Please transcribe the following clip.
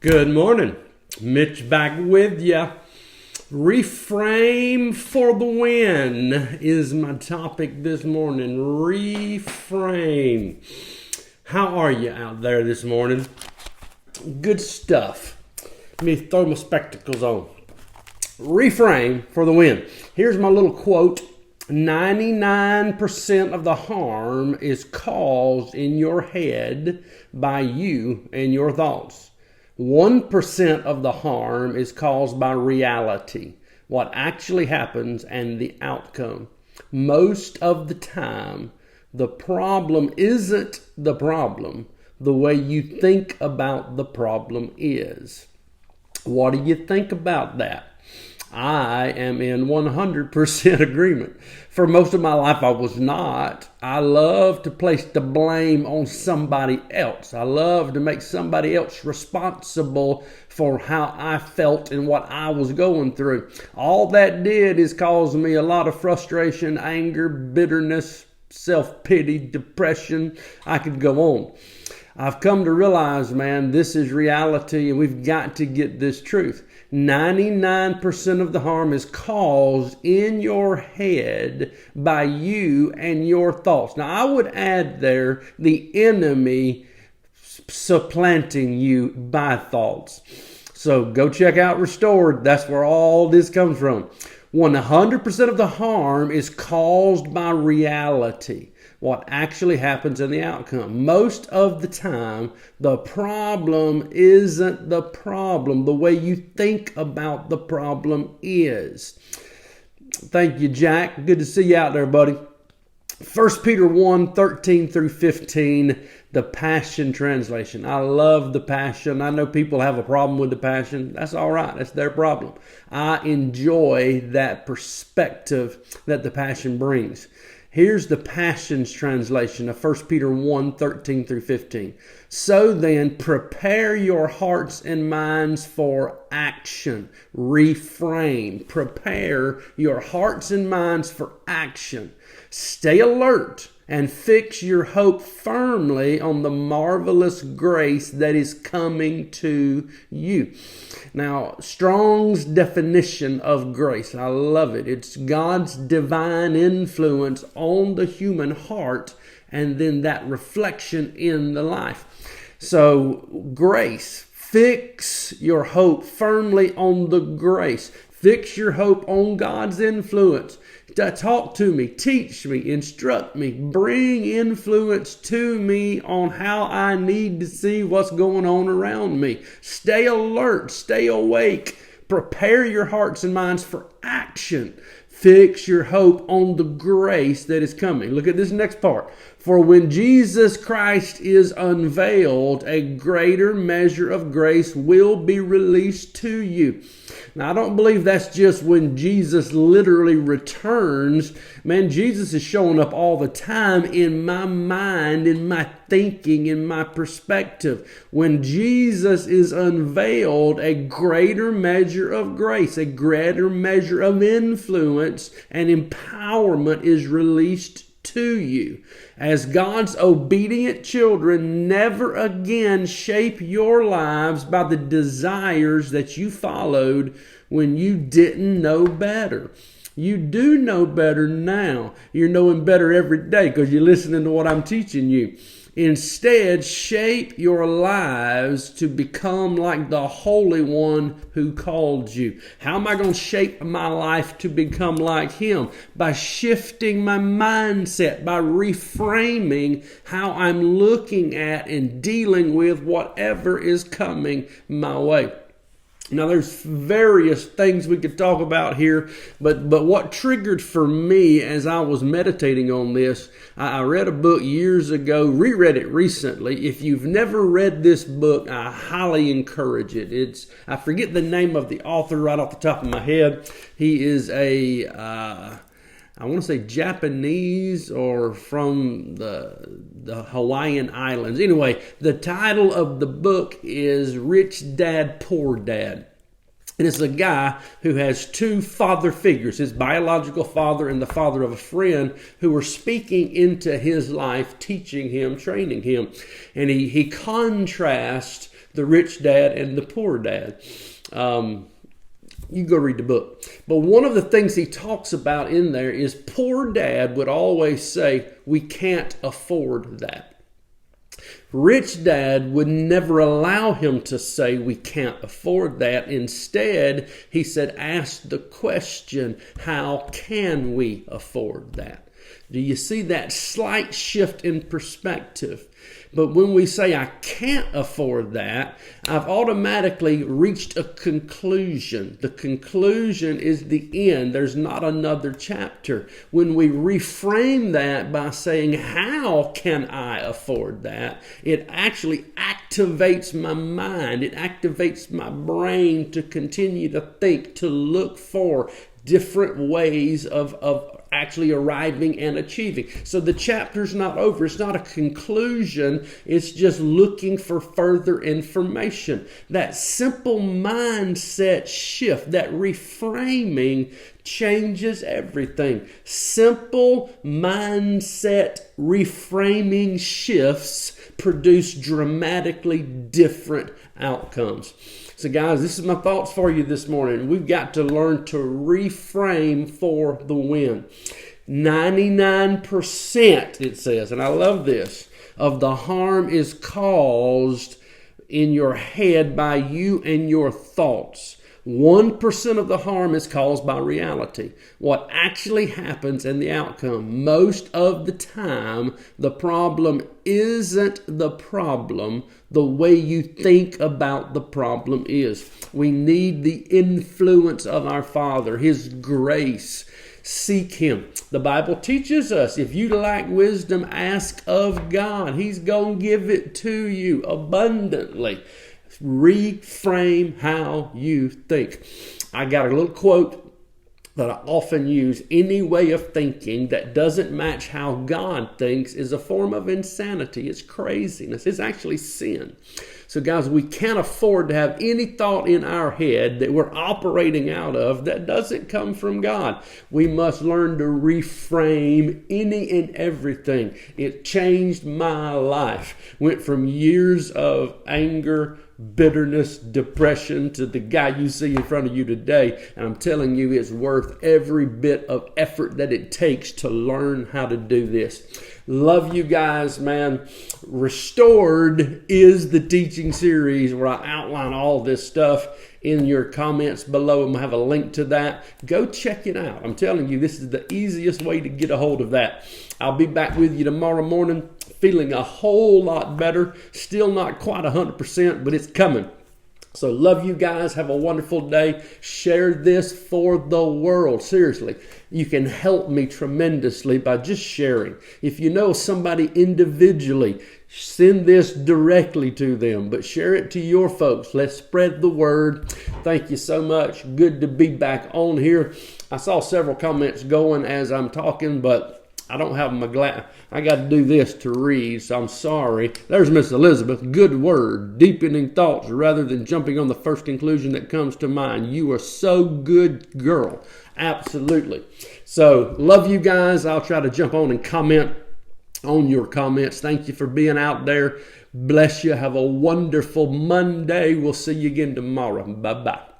Good morning. Mitch back with ya. Reframe for the win is my topic this morning. Reframe. How are you out there this morning? Good stuff. Let me throw my spectacles on. Reframe for the win. Here's my little quote. 99% of the harm is caused in your head by you and your thoughts. 1% of the harm is caused by reality, what actually happens and the outcome. Most of the time, the problem isn't the problem. The way you think about the problem is. What do you think about that? I am in 100% agreement. For most of my life, I was not. I love to place the blame on somebody else. I love to make somebody else responsible for how I felt and what I was going through. All that did is cause me a lot of frustration, anger, bitterness, self-pity, depression. I could go on. I've come to realize, man, this is reality and we've got to get this truth. 99% of the harm is caused in your head by you and your thoughts. Now, I would add there the enemy supplanting you by thoughts. So go check out Restored. That's where all this comes from. 100% of the harm is caused by reality. What actually happens in the outcome. Most of the time, the problem isn't the problem. The way you think about the problem is. Thank you, Jack. Good to see you out there, buddy. 1 Peter 1, 13 through 15, the Passion Translation. I love the Passion. I know people have a problem with the Passion. That's all right. That's their problem. I enjoy that perspective that the Passion brings. Here's the Passion's translation of 1 Peter 1, 13 through 15. So then, prepare your hearts and minds for action. Reframe. Prepare your hearts and minds for action. Stay alert and fix your hope firmly on the marvelous grace that is coming to you. Now, Strong's definition of grace, I love it. It's God's divine influence on the human heart and then that reflection in the life. So, grace. Fix your hope firmly on the grace. Fix your hope on God's influence. Talk to me, teach me, instruct me, bring influence to me on how I need to see what's going on around me. Stay alert, stay awake, prepare your hearts and minds for action. Fix your hope on the grace that is coming. Look at this next part. For when Jesus Christ is unveiled, a greater measure of grace will be released to you. Now, I don't believe that's just when Jesus literally returns. Man, Jesus is showing up all the time in my mind, in my thinking, in my perspective. When Jesus is unveiled, a greater measure of grace, a greater measure of influence and empowerment is released to you. As God's obedient children, never again shape your lives by the desires that you followed when you didn't know better. You do know better now. You're knowing better every day because you're listening to what I'm teaching you. Instead, shape your lives to become like the Holy One who called you. How am I going to shape my life to become like Him? By shifting my mindset, by reframing how I'm looking at and dealing with whatever is coming my way. Now, there's various things we could talk about here, but what triggered for me as I was meditating on this, I read a book years ago, reread it recently. If you've never read this book, I highly encourage it. I forget the name of the author right off the top of my head. He is I want to say Japanese or from the Hawaiian Islands. Anyway, the title of the book is Rich Dad, Poor Dad. And it's a guy who has two father figures, his biological father and the father of a friend, who are speaking into his life, teaching him, training him. And he contrasts the rich dad and the poor dad. You go read the book. But one of the things he talks about in there is poor dad would always say, we can't afford that. Rich dad would never allow him to say we can't afford that. Instead, he said, ask the question, how can we afford that? Do you see that slight shift in perspective? But when we say I can't afford that, I've automatically reached a conclusion. The conclusion is the end. There's not another chapter. When we reframe that by saying, how can I afford that? It actually activates my mind. It activates my brain to continue to think, to look for different ways of actually arriving and achieving. So the chapter's not over. It's not a conclusion. It's just looking for further information. That simple mindset shift, that reframing, changes everything. Simple mindset reframing shifts produce dramatically different outcomes. So guys, this is my thoughts for you this morning. We've got to learn to reframe for the win. 99%, it says, and I love this, of the harm is caused in your head by you and your thoughts. 1% of the harm is caused by reality. What actually happens in the outcome. Most of the time, the problem isn't the problem. The way you think about the problem is. We need the influence of our Father, His grace. Seek Him. The Bible teaches us, if you lack wisdom, ask of God. He's going to give it to you abundantly. Reframe how you think. I got a little quote that I often use. Any way of thinking that doesn't match how God thinks is a form of insanity. It's craziness. It's actually sin. So guys, we can't afford to have any thought in our head that we're operating out of that doesn't come from God. We must learn to reframe any and everything. It changed my life. Went from years of anger, bitterness, depression to the guy you see in front of you today. And I'm telling you, it's worth every bit of effort that it takes to learn how to do this. Love you guys, man. Restored is the teaching series where I outline all this stuff in your comments below. I'm going to have a link to that. Go check it out. I'm telling you, this is the easiest way to get a hold of that. I'll be back with you tomorrow morning, feeling a whole lot better. Still not quite 100%, but it's coming. So love you guys. Have a wonderful day. Share this for the world. Seriously, you can help me tremendously by just sharing. If you know somebody individually, send this directly to them, but share it to your folks. Let's spread the word. Thank you so much. Good to be back on here. I saw several comments going as I'm talking, but I don't have my glass. I got to do this to read, so I'm sorry. There's Miss Elizabeth. Good word. Deepening thoughts rather than jumping on the first conclusion that comes to mind. You are so good, girl. Absolutely. So, love you guys. I'll try to jump on and comment on your comments. Thank you for being out there. Bless you. Have a wonderful Monday. We'll see you again tomorrow. Bye-bye.